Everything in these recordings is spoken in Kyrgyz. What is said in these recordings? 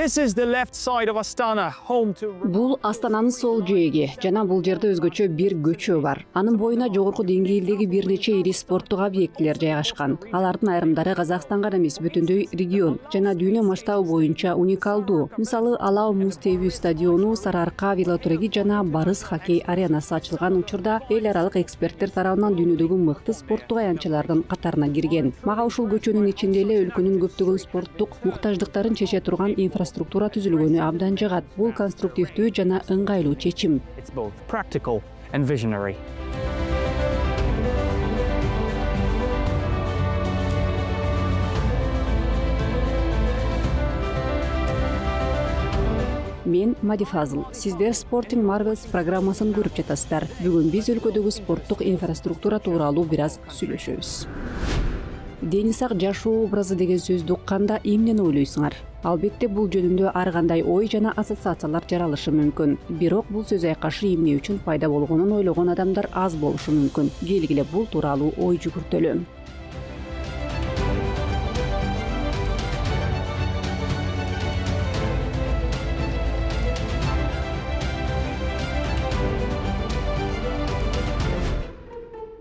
This is the left side of Astana, home to Бул Астананын сол жээги жана бул жерде өзгөчө бир көчө бар. Анын боюна жогорку деңгээлдеги бир нече ири спорттук объектилер жайгашкан. Алардын айрымдары Казакстанга эмес, бүтүндөй регион жана дүйнө масштабы боюнча уникалдуу. Мисалы, Алау муз тебүү стадиону, Сарыарка велотуреги жана Барыс хоккей аренасы ачылган учурда эл аралык эксперттер тарабынан дүйнөдөгү мыкты спорттук аянтчылардын катарына кирген. Мага ушул көчөнүн ичинде эле өлкөнүн көптөгөн спорттук муктаждыктарын чече турган инфраструктура түзүлгөнү абдан жагат. Бул конструктивдүү жана ыңгайлуу чечим. It's both practical and visionary. Мен Мади Фазыл. Сиздер Sporting Marvels программасын көрүп жатасыздар. Бүгүн биз өлкөдөгү спорттук инфраструктура тууралуу бир аз сүйлөшөбүз. Денис Ак жашоо образы деген сөздү укканда эмнени ойлойсуңар? Албетте бул жөнүндө ар кандай ой жана ассоциациялар жаралышы мүмкүн. Бирок бул сөз айкашы эмне үчүн пайда болгонун ойлогон адамдар аз болушу мүмкүн. Келгиле бул тууралуу ой жүгүртөлү.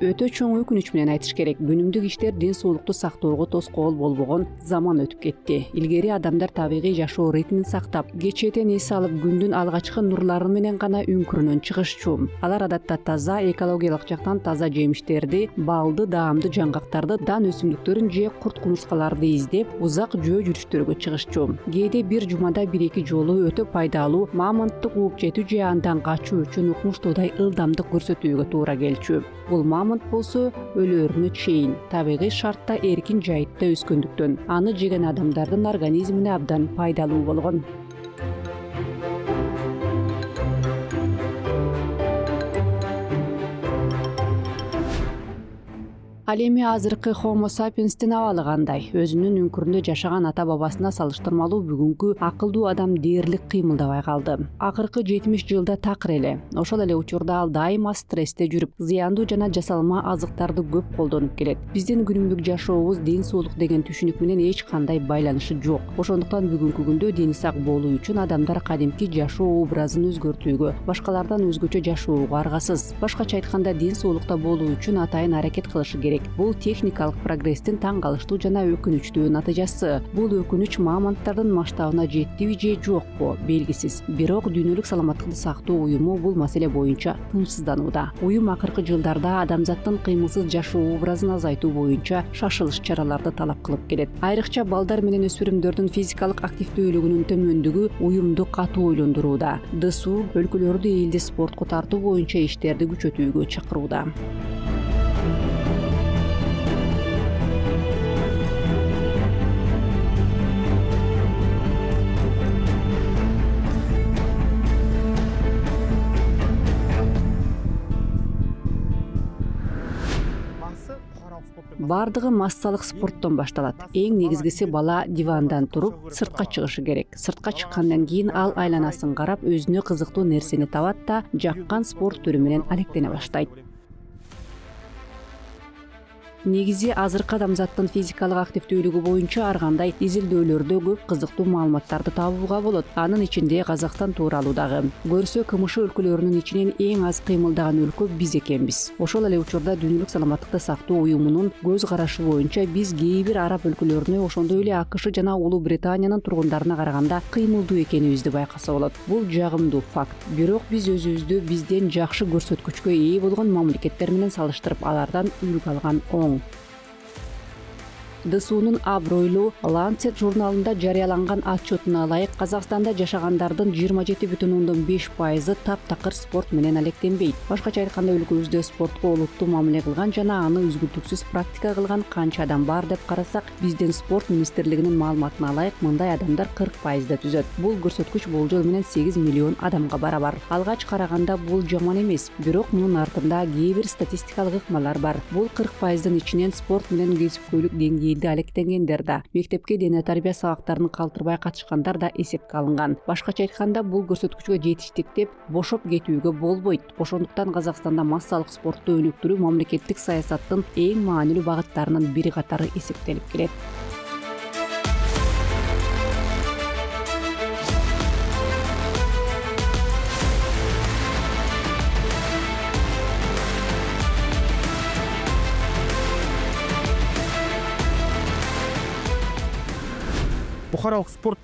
Өтө чоң өкүнүч менен айтыш керек, күнүмдүк иштер ден соолукту сактоого тоскоол болбогон заман өтүп кетти. Илгери адамдар табигый жашоо ритмин сактап, кечээден эс алып күндүн алгачкы нурлары менен гана үңкүрүнөн чыгышчу. Алар адатта таза, экологиялык жактан таза жемиштерди, балды, даамды жаңгактарды, дан өсүмдүктөрүн же курт-кумурскаларды издеп, узак жөө жүрүштөргө чыгышчу. Кээде бир жумада 1-2 жолу өтө пайдалуу мамонтту кууп жетүү же андан качуу үчүн укмуштуудай ылдамдык көрсөтүүгө туура келчү. Бул мамонт болсо өлөрүнө чейин табигый шартта эркин жайытта өскөндүктөн аны жеген адамдардын организмине абдан пайдалуу болгон. Ал эми азыркы Homo sapienстин абалы кандай? Өзүнүн үңкүрүндө жашаган ата-бабасына салыштырмалуу бүгүнкү акылдуу адам дээрлик кыймылдабай калды. Акыркы 70 жылда такыр эле. Ошол эле учурда ал дайыма стрессте жүрүп, зыяндуу жана жасалма азыктарды көп колдонуп келет. Биздин күнүмдүк жашообуз ден соолук деген түшүнүк менен эч кандай байланышы жок. Ошондуктан бүгүнкү күндө дени сак болуу үчүн адамдар кадимки жашоо образын өзгөртүүгө, башкалардан өзгөчө жашоого аргасыз. Башкача айтканда, ден соолукта болуу үчүн атайын аракет кылышы керек. Бул техникалык прогресстин таң калыштуу жана өкүнүчтүү натыйжасы. Бул өкүнүч мамонттардын масштабына жеттиби же жокпу белгисиз. Бирок дүйнөлүк саламаттыкты сактоо уюму бул маселе боюнча тынчсызданууда. Уюм акыркы жылдарда адамзаттын кыймылсыз жашоо образын азайтуу боюнча шашылыш чараларды талап кылып келет. Айрыкча балдар менен өспүрүмдөрдүн физикалык активдүүлүгүнүн төмөндүгү уюмду катуу ойлондурууда. ДСУ өлкөлөрдү элди спортко тартуу боюнча иштерди күчөтүүгө чакырууда. Бардыгы массалык спорттон башталат. Эң негизгиси бала дивандан туруп сыртка чыгышы керек. Сыртка чыккандан кийин ал айланасын карап, өзүнө кызыктуу нерсени табат да жаккан спорт түрү менен алектене баштайт. Негизи азыркы адамзаттын физикалык активдүүлүгү боюнча ар кандай изилдөөлөрдө көп кызыктуу маалыматтарды табууга болот. Анын ичинде Казакстан тууралуу дагы. Көрсө, КМШ өлкөлөрүнүн ичинен эң аз кыймылдаган өлкө биз экенбиз. Ошол эле учурда дүйнөлүк саламаттыкты сактоо уюмунун көз карашы боюнча биз кээ бир араб өлкөлөрүнө, ошондой эле АКШ жана Улуу Британиянын тургундарына караганда кыймылдуу экенибизди байкаса болот. Бул жагымдуу факт. Бирок биз өзүбүздү бизден жакшы көрсөткүчкө ээ болгон мамлекеттер менен салыштырып, алардан үлгү алган оң. ДСУнун абройлуу Lancet журналында жарыяланган отчетуна ылайык, Казакстанда жашагандардын 27,5% таптакыр спорт менен алектенбейт. Башкача айтканда, өлкөбүздө спортко олуттуу мамиле кылган жана аны үзгүлтүксүз практика кылган канча адам бар деп карасак, биздин спорт министрлигинин маалыматына ылайык, мындай адамдар 40% түзөт. Бул көрсөткүч болжол менен 8 миллион адамга барабар. Алгач караганда бул жаман эмес, бирок мунун артында кээ бир статистикалык ыкмалар бар. Бул 40%дын ичинен спорт менен кесипкөйлүк деңгээли алектенгендер да, мектепке дене тарбия сабактарын калтырбай катышкандар да эсепке алынган. Башкача айтканда, бул көрсөткүчкө жетиштик деп бошоп кетүүгө болбойт. Ошондуктан Казакстанда массалык спортту өнүктүрүү мамлекеттик саясаттын эң маанилүү багыттарынын бири катары эсептелип келет. бұқаралық спорт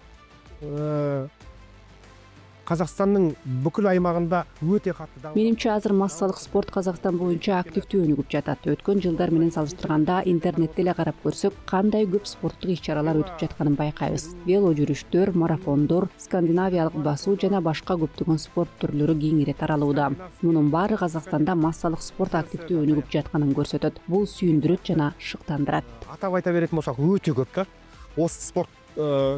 Қазақстанның бүкіл аймағында өте қатты дамып. Менимче азыр массалык спорт Казакстан боюнча активдүү өнүгүп жатат. Өткөн жылдар менен салыштырганда интернетте эле карап көрсөк, кандай көп спорттук иш-чаралар өтүп жатканын байкайбыз. Вело жүрүштөр, марафондор, скандинавиялык басуу жана башка көптөгөн спорт түрлөрү кеңири таралууда. Мунун баары Казакстанда массалык спорт активдүү өнүгүп жатканын көрсөтөт. Бул сүйүндүрөт жана шыктандырат. Атап айта беретін болсақ, өте көп та. Осы спорт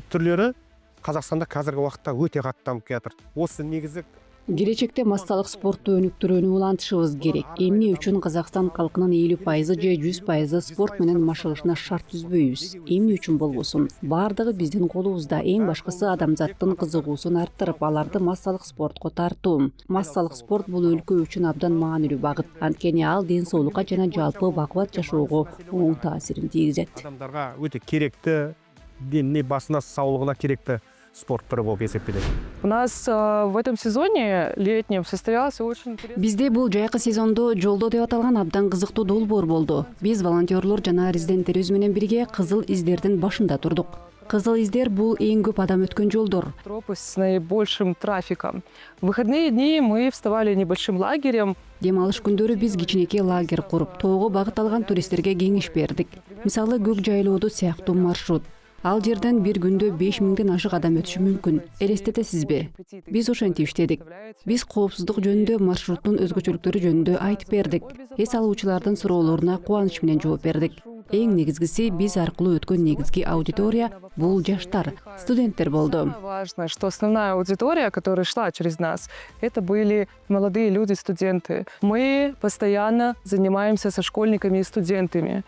түрлері Қазақстанда қазіргі уақытта өте қатты дамып жатыр. Осы негізі Келечекте массалык спортту өнүктүрүүнү улантышыбыз керек. Эмне үчүн Казакстан калкынын 50% же 100% спорт менен машыгышына шарт түзбөйбүз? Эмне үчүн болбосун? Бардыгы биздин колубузда. Эң башкысы адамзаттын кызыгуусун арттырып, аларды массалык спортко тартуу. Массалык спорт бул өлкө үчүн абдан маанилүү багыт. Анткени ал ден соолукка жана жалпы бакубат жашоого оң таасирин тийгизет. Адамдарға өте керекті, дене басына саулығына керекті спорт түрі болып есептеледі. У нас в этом сезоне летнем состоялся очень интересный... Бизде бул жайкы сезондо жолдо деп аталган абдан кызыктуу долбоор болду. Биз волонтерлор жана резиденттерибиз менен бирге кызыл издердин башында турдук. Кызыл издер бул эң көп адам өткөн жолдор. Тропы с наибольшим трафиком. В выходные дни мы вставали небольшим лагерем. Дем алыш күндөрү биз кичинекей лагерь куруп, тоого багыт алган туристтерге кеңеш бердик. Мисалы көк жайлоодо сыяктуу маршрут. Ал жерден бир күндө 5000ден ашык адам өтүшү мүмкүн. Элестетесизби? Биз ошентип иштедик. Биз коопсуздук жөнүндө, маршруттун өзгөчөлүктөрү жөнүндө айтып бердик. Эс алуучулардын суроолоруна кубаныч менен жооп бердик. Эң негизгиси биз аркылуу өткөн негизги аудитория бул жаштар, студенттер болду. Важно, что основная аудитория, которая шла через нас, это были молодые люди, студенты. Мы постоянно занимаемся со школьниками и студентами.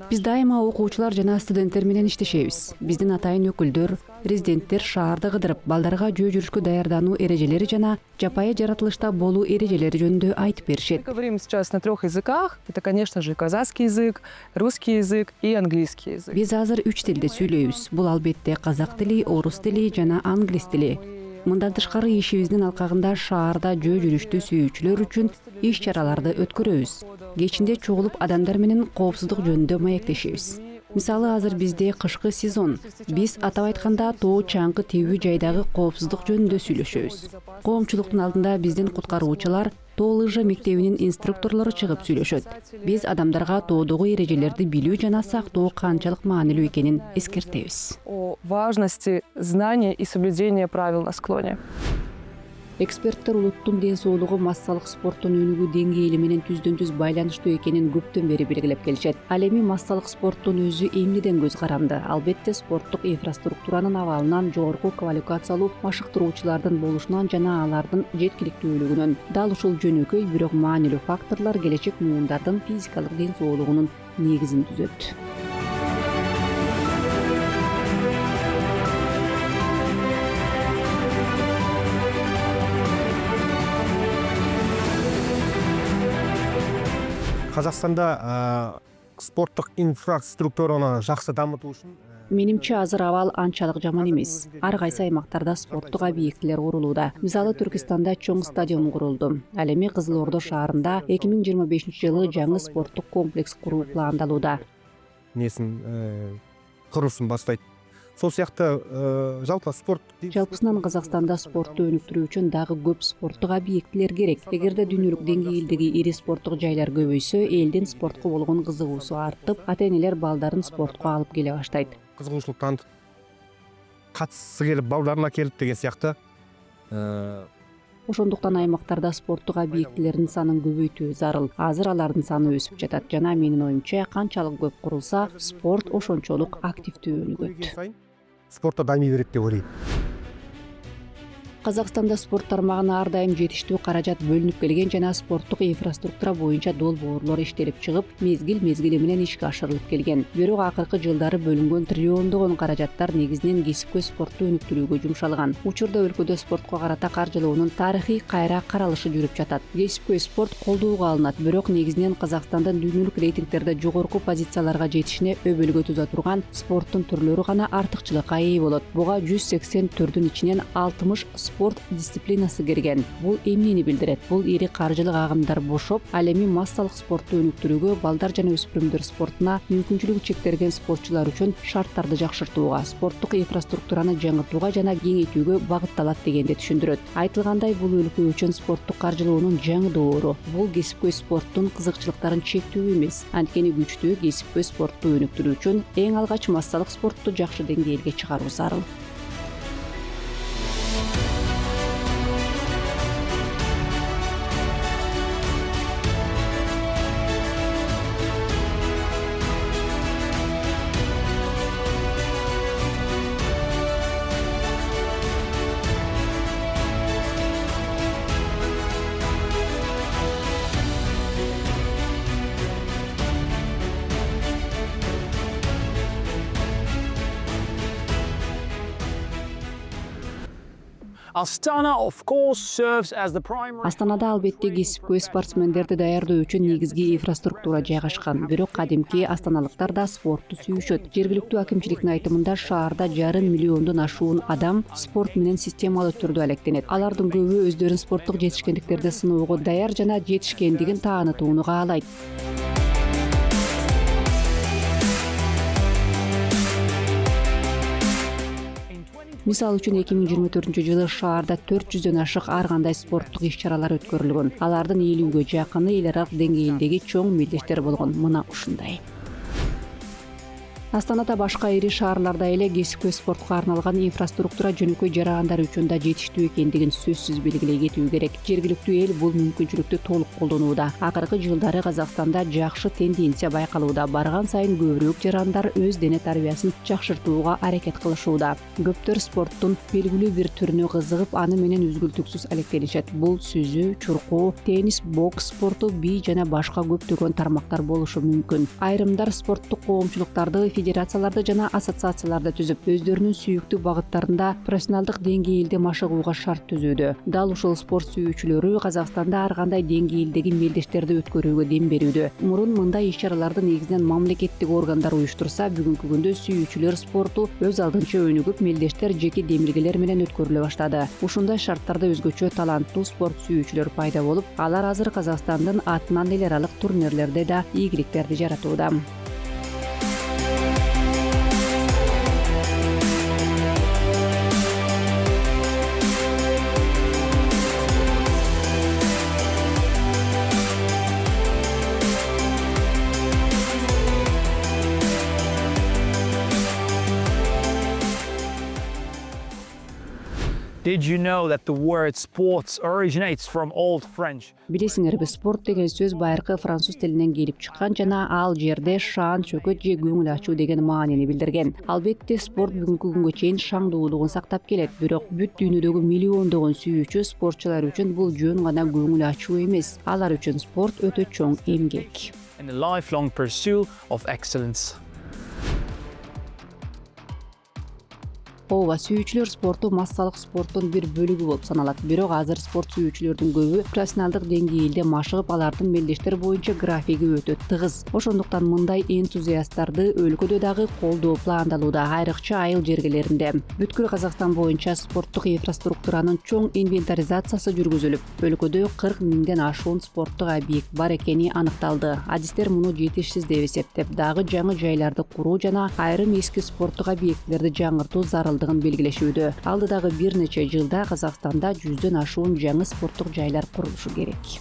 Биз дайыма окуучулар жана студенттер менен иштешебиз. Биздин атайын өкүлдөр, резиденттер шаарды кыдырып, балдарга жөө жүрүшкө даярдануу эрежелери жана жапайы жаратылышта болуу эрежелери жөнүндө айтып беришет. Мы говорим сейчас на 3 языках. Это, конечно же, казахский язык, русский язык и английский язык. Биз азыр 3 тилде сүйлөйбүз. Бул албетте казак тили, орус тили жана англис тили. Мындан тышкары ишибиздин алкагында шаарда жөө жүрүштү сүйүүчүлөр үчүн иш-чараларды өткөрөбүз. Кечинде чогулуп адамдар менен коопсуздук жөнүндө маектешебиз. Мисалы азыр бизде кышкы сезон. Биз атап айтканда тоо чаңкы тебүү жайдагы коопсуздук жөнүндө сүйлөшөбүз. Коомчулуктун алдында биздин куткаруучулар, тоо лыжа мектебинин инструкторлору чыгып сүйлөшөт. Биз адамдарга тоодогу эрежелерди билүү жана сактоо канчалык маанилүү экенин эскертебиз. О важности знания и соблюдения правил на склоне. Эксперттер улуттун ден соолугу массалык спорттун өнүгүү деңгээли менен түздөн-түз байланыштуу экенин көптөн бери белгилеп келишет. Ал эми массалык спорттун өзү эмнеден көз каранды? Албетте спорттук инфраструктуранын абалынан, жогорку квалификациялуу машыктыруучулардын болушунан жана алардын жеткиликтүүлүгүнөн. Дал ушул жөнөкөй, бирок маанилүү факторлор келечек муундардын физикалык ден соолугунун негизин түзөт. Қазақстанда спорттық инфраструктураны жақсы дамыту үшін Менимче азыр абал анчалык жаман эмес. Ар кайсы аймактарда спорттук объектилер курулууда. Мисалы Түркистанда чоң стадион курулду. Ал эми Кызыл Ордо шаарында 2025-жылы жаңы спорттук комплекс куруу пландалууда. Куруусын бастайт. Сол сияқты жалпы спорт Жалпысынан Казакстанда спортту өнүктүрүү үчүн дагы көп спорттук объектилер керек. Эгерде дүйнөлүк деңгээлдеги ири спорттук жайлар көбөйсө, элдин спортко болгон кызыгуусу артып, ата-энелер балдарын спортко алып келе баштайт. Кызыгуучулук танытып, катыссы келип, балдарына келип деген сыяктуу. Ошондуктан аймактарда спорттук объектилердин санын көбөйтүү зарыл. Азыр алардын саны өсүп жатат. Жана менин оюмча, канчалык көп курулса, спорт ошончолук активдүү өнүгөт. Спортта дами берет деп ойлойм. Казакстанда спорт тармагына ар дайым жетиштүү каражат бөлүнүп келген жана спорттук инфраструктура боюнча долбоорлор иштелип чыгып, мезгил менен ишке ашырылып келген. Бирок акыркы жылдары бөлүнгөн триллиондогон каражаттар негизинен кесипкөй спортту өнүктүрүүгө жумшалган. Учурда өлкөдө спортко карата каржылоонун тарыхый кайра каралышы жүрүп жатат. Кесипкөй спорт колдоого алынат, бирок негизинен Казакстандын дүйнөлүк рейтингтерде жогорку позицияларга жетишине өбөлгө туза турган спорттун түрлөрү гана артыкчылыкка ээ болот. Буга 180 түрдүн ичинен 60 спорт дисциплинасы кирген. Бул эмнени билдирет? Бул ири каржылык агымдар бошоп, ал эми массалык спортту өнүктүрүүгө, балдар жана өспүрүмдөр спортуна мүмкүнчүлүгү чектелген спортчулар үчүн шарттарды жакшыртууга, спорттук инфраструктураны жаңыртууга жана кеңейтүүгө багытталат дегенди түшүндүрөт. Айтылгандай, бул өлкө үчүн спорттук каржылоонун жаңы доору. Бул кесипкөй спорттун кызыкчылыктарын чектүү эмес, анткени күчтүү кесипкөй спортту өнүктүрүү үчүн эң алгач массалык спортту жакшы деңгээлге чыгаруу зарыл. Astana, of course, serves as the primary. Астанада албетте кесипкөй спортсмендерди даярдоо үчүн негизги инфраструктура жайгашкан. Бирок кадимки астаналыктар да спортту сүйүшөт. Жергиликтүү акимчиликтин айтымында шаарда 1,5 миллиондон ашуун адам спорт менен системалуу түрдө алектенет. Алардын көбү өздөрүн спорттук жетишкендиктерди сыноого даяр жана жетишкендигин таанытууну каалайт. Мисалы үчүн 2024-жылы шаарда 400дөн ашык ар кандай спорттук иш-чаралар өткөрүлгөн. Алардын 50ге жакыны эл аралык деңгээлдеги чоң мелдештер болгон. Мына ушундай. Астанада башка ири шаарларда эле кесипкөй спортко арналган инфраструктура жөнөкөй жарагандар үчүн да жетиштүү экендигин сөзсүз белгилей кетүү керек. Жергиликтүү эл бул мүмкүнчүлүктү толук колдонууда. Акыркы жылдары Казакстанда жакшы тенденция байкалууда. Барган сайын көбүрөөк жарандар өз дене тарбиясын жакшыртууга аракет кылышууда. Көптөр спорттун белгилүү бир түрүнө кызыгып, аны менен үзгүлтүксүз алектенишет. Бул сүзүү, чуркоо, теннис, бокс спорту, би жана башка көптөгөн тармактар болушу мүмкүн. Айрымдар спорттук коомчулуктарды, федерацияларды жана ассоциацияларды түзүп, өздөрүнүн сүйүктүү багыттарында профессионалдык деңгээлде машыгууга шарт түзүүдө. Дал ушул спорт сүйүүчүлөрү Казакстанда ар кандай деңгээлдеги мелдештерди өткөрүүгө дем берүүдө. Мурун мындай иш-чараларды негизинен мамлекеттик органдар уюштурса, бүгүнкү күндө сүйүүчүлөр спорту өз алдынча өнүгүп, мелдештер жеке демилгелер менен өткөрүлө баштады. Ушундай шарттарда өзгөчө таланттуу спорт сүйүүчүлөр пайда болуп, алар азыр Казакстандын атынан эл аралык турнирлерде да ийгиликтерди жаратууда. Did you know that the word sports originates from Old French? Билесиңерби, спорт деген сөз байыркы француз тилинен келип чыккан жана ал жерде шаан, чөкөт же көңүл ачуу деген маанини билдирген. Албетте спорт бүгүнкү күнгө чейин шаңдуулугун сактап келет, бирок бүт дүйнөдөгү миллиондогон сүйүүчү спортчулар үчүн бул жөн гана көңүл ачуу эмес. Алар үчүн спорт өтө чоң эмгек. And a lifelong pursuit of excellence. Ооба, сүйүүчүлөр спорту массалык спорттун бир бөлүгү болуп саналат. Бирок азыр спорт сүйүүчүлөрдүн көбү профессионалдык деңгээлде машыгып, алардын мелдештер боюнча графиги өтө тыгыз. Ошондуктан мындай энтузиасттарды өлкөдө дагы колдоо пландалууда, айрыкча айыл жергелеринде. Бүткүл Казакстан боюнча спорттук инфраструктуранын чоң инвентаризациясы жүргүзүлүп, өлкөдө 40 миңден ашуун спорттук объект бар экени аныкталды. Адистер муну жетишсиз деп эсептеп, дагы жаңы жайларды куруу жана айрым эски спорттук объектилерди жаңыртуу зарыл белгилешүүдө. Алдыдагы бир нече жылда Казакстанда 100дөн ашуун жаңы спорттук жайлар курулушу керек.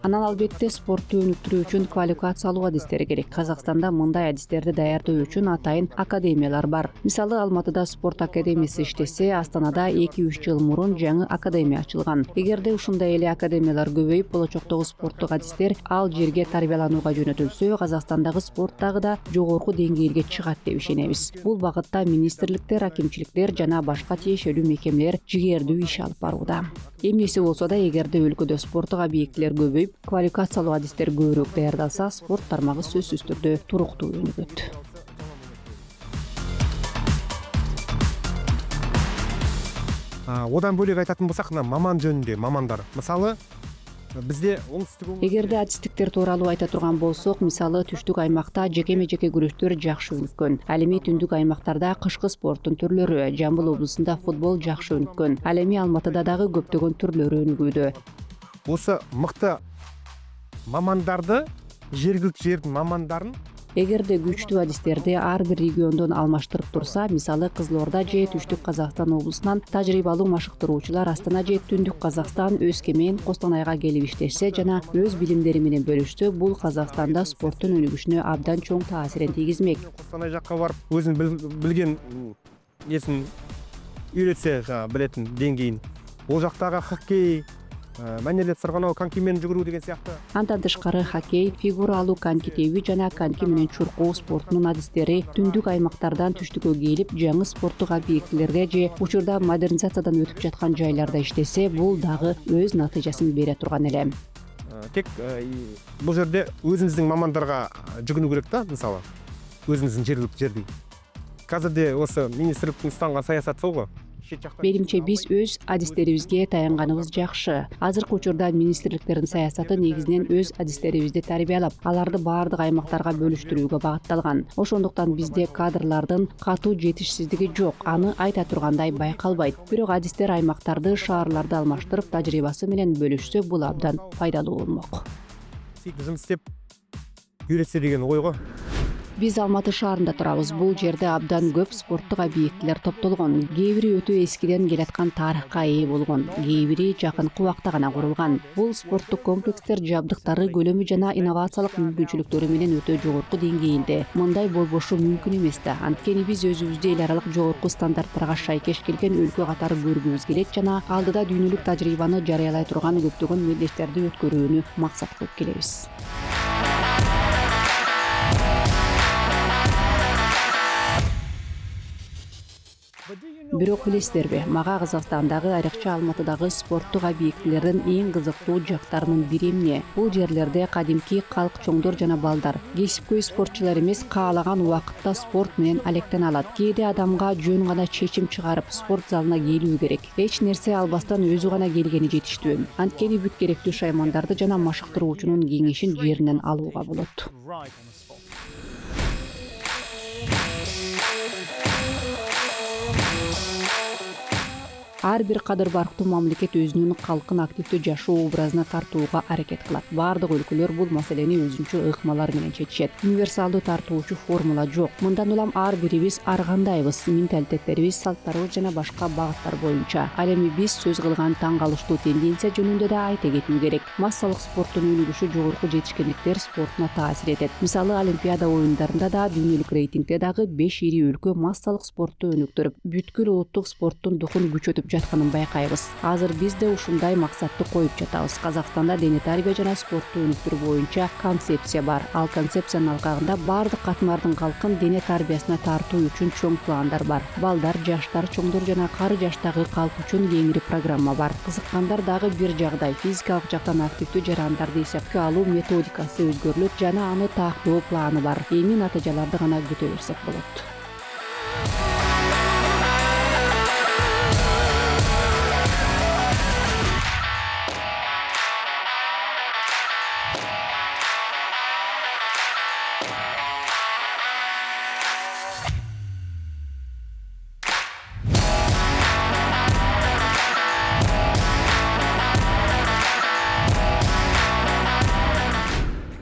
Анан албетте спортту өнүктүрүү үчүн квалификациялуу адистер керек. Казакстанда мындай адистерди даярдоо үчүн атайын академиялар бар. Мисалы, Алматыда спорт академиясы иштесе, Астанада 2-3 жыл мурун жаңы академия ачылган. Эгерде ушундай эле академиялар көбөйүп, болочоктогу спорттук адистер ал жерге тарбияланууга жөнөтүлсө, Казакстандагы спорт дагы да жогорку деңгээлге чыгат деп ишенебиз. Бул багытта министрликтер, акимчиликтер жана башка тиешелүү мекемелер жигердүү иш алып барууда. Эмнеси болсо да, эгерде өлкөдө спорттук объектилер көбөйүп, квалификациялуу адистер көбүрөөк даярдалса, спорт тармагы сөзсүз түрдө туруктуу өнүгөт. Одан бөлек айтатын болсақ, мына маман жөнінде мамандар. Мысалы, бізде оңтүстік өңірде эгерде адистиктер тууралуу айта турган болсок, мисалы түштүк аймакта жеке күрөштөр жакшы өнүккөн. Ал эми түндүк аймактарда кышкы спорттун түрлөрү, Жамбыл облусунда футбол жакшы өнүккөн. Ал эми Алматыда дагы көптөгөн түрлөрү өнүгүүдө. осы мықты мамандарды, жергілікті жердің мамандарын Эгерде күчтүү адистерди ар бир региондон алмаштырып турса, мисалы Кызылорда же Түштүк Казакстан облусунан тажрыйбалуу машыктыруучулар Астана же Түндүк Казакстан, Өскемен, Костанайга келип иштешсе жана өз билимдери менен бөлүшсө, бул Казакстанда спорттун өнүгүшүнө абдан чоң таасирин тийгизмек. Костанай жаққа барып, өзін білген несін үйретсе, білетін деңгейін. Ол жақтағы хоккей, мәнерлеп сырғанау, конькимен жүгіру деген сияқты. Андан тышкары хоккей, фигуралуу коньки тебүү жана коньки менен чуркоо спортунун адистери түндүк аймактардан түштүккө келип, жаңы спорттук объектилерде же учурда модернизациядан өтүп жаткан жайларда иштесе, бул дагы өз натыйжасын бере турган эле. Тек бұл жерде өзіміздің мамандарға жүгіну керек та, мысалы, өзіміздің жергілікті жерде. Қазірде осы министрліктің ұстанған саясаты сол ғой. Менимче биз өз адистерибизге таянганыбыз жакшы. Азыркы учурда министрликтердин саясаты негизинен өз адистерибизди тарбиялап, аларды баардык аймактарга бөлүштүрүүгө багытталган. Ошондуктан бизде кадрлардын катуу жетишсиздиги жок. Аны айта тургандай байкалбайт. Бирок адистер аймактарды, шаарларды алмаштырып, тажрыйбасы менен бөлүшсө, бул абдан пайдалуу болмок. Жұмыс істеп үйретсе деген ой ғой. Биз Алматы шаарында турабыз. Бул жерде абдан көп спорттук объектилер топтолгон. Кээ бири өтө эскиден келаткан тарыхка ээ болгон, кээ бири жакынкы убакта гана курулган. Бул спорттук комплекстер жабдыктары, көлөмү жана инновациялык мүмкүнчүлүктөрү менен өтө жогорку деңгээлде. Мындай болбошу мүмкүн эмес да. Анткени биз өзүбүздү эл аралык жогорку стандарттарга шайкеш келген өлкө катары көргүбүз келет жана алдыда дүйнөлүк тажрыйбаны жарыялай турган көптөгөн мелдештерди өткөрүүнү максат кылып келебиз. Бирок билесиздерби, мага Казакстандагы, айрыкча Алматыдагы спорттук объектилердин эң кызыктуу жактарынын бири эмне? Бул жерлерде кадимки калк чоңдор жана балдар, кесипкөй спортчулар эмес, каалаган убакытта спорт менен алектене алат. Кээде адамга жөн гана чечим чыгарып, спорт залына келүү керек. Эч нерсе албастан өзү гана келгени жетиштүү. Анткени бүт керектүү шаймандарды жана машыктыруучунун кеңешин жеринен алууга болот. Ар бир кадыр барктуу мамлекет өзүнүн калкын активдүү жашоо образына тартууга аракет кылат. Бардык өлкөлөр бул маселени өзүнчө ыкмалар менен чечишет. Универсалдуу тартуучу формула жок. Мындан улам ар бирибиз ар кандайбыз, менталитеттерибиз, салттарыбыз жана башка багыттар боюнча. Ал эми биз сөз кылган таң калыштуу тенденция жөнүндө да айта кетүү керек. Массалык спорттун өнүгүшү жогорку жетишкендиктер спортуна таасир этет. Мисалы, Олимпиада оюндарында да, дүйнөлүк рейтингде дагы 5 ири өлкө массалык спортту өнүктүрүп, бүткүл улуттук спорттун духун күчөтүп жатканын байкайбыз. Азыр биз да ушундай максатты коюп жатабыз. Казакстанда дене тарбия жана спортту өнүктүрүү боюнча концепция бар. Ал концепциянын алкагында бардык катмардын калкын дене тарбиясына тартуу үчүн чоң пландар бар. Балдар, жаштар, чоңдор жана кары жаштагы калк үчүн кеңири программа бар. Кызыккандар дагы бир жагдай, физикалык жактан активдүү жарандарды эсепке алуу методикасы өзгөрүлөт жана аны тактоо планы бар. Эми натыйжаларды гана күтө берсек болот.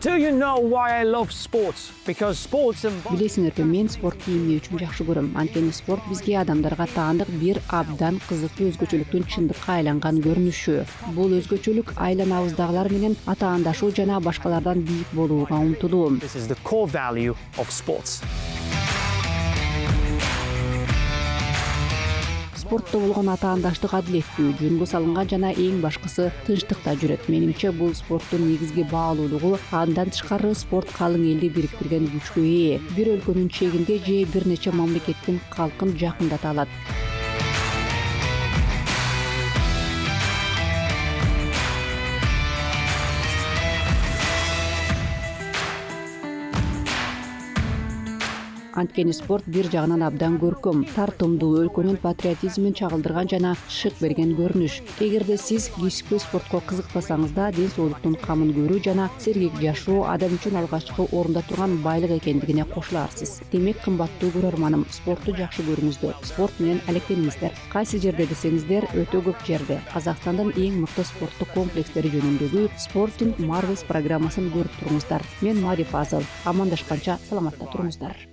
Do you know why I love sports? Because sports embodies Билесиңерби, мен спортты эмне үчүн жакшы көрөм? Анткени спорт бизге адамдарга таандык бир абдан кызыктуу өзгөчөлүктүн чындыкка айланган көрүнүшү. Бул өзгөчөлүк айланабыздагылар менен атаандашуу жана башкалардан бийик болууга умтулуу. This is the core value of sports. Спортто болгон атаандаштык адилеттүү, жөнгө салынган жана эң башкысы тынчтыкта жүрөт. Менимче бул спорттун негизги баалуулугу андан тышкары спорт калың элди бириктирген күчкө ээ. Бир өлкөнүн чегинде же бир нече мамлекеттин калкын жакындата алат. Анткени спорт бир жагынан абдан көркөм, тартымдуу, өлкөнүн патриотизмин чагылдырган жана шык берген көрүнүш. Эгерде сиз кесипкөй спортко кызыкпасаңыз да, ден соолуктун камын көрүү жана сергек жашоо адам үчүн алгачкы орунда турган байлык экендигине кошуларсыз. Демек, кымбаттуу көрөрманым, спортту жакшы көрүңүздөр, спорт менен алектениңиздер. Кайсы жерде десеңиздер, өтө көп жерде. Казакстандын эң мыкты спорттук комплекстери жөнүндөгү Sport in Marvels программасын көрүп туруңуздар. Мен Мари Фазыл. Амандашканча саламатта туруңуздар.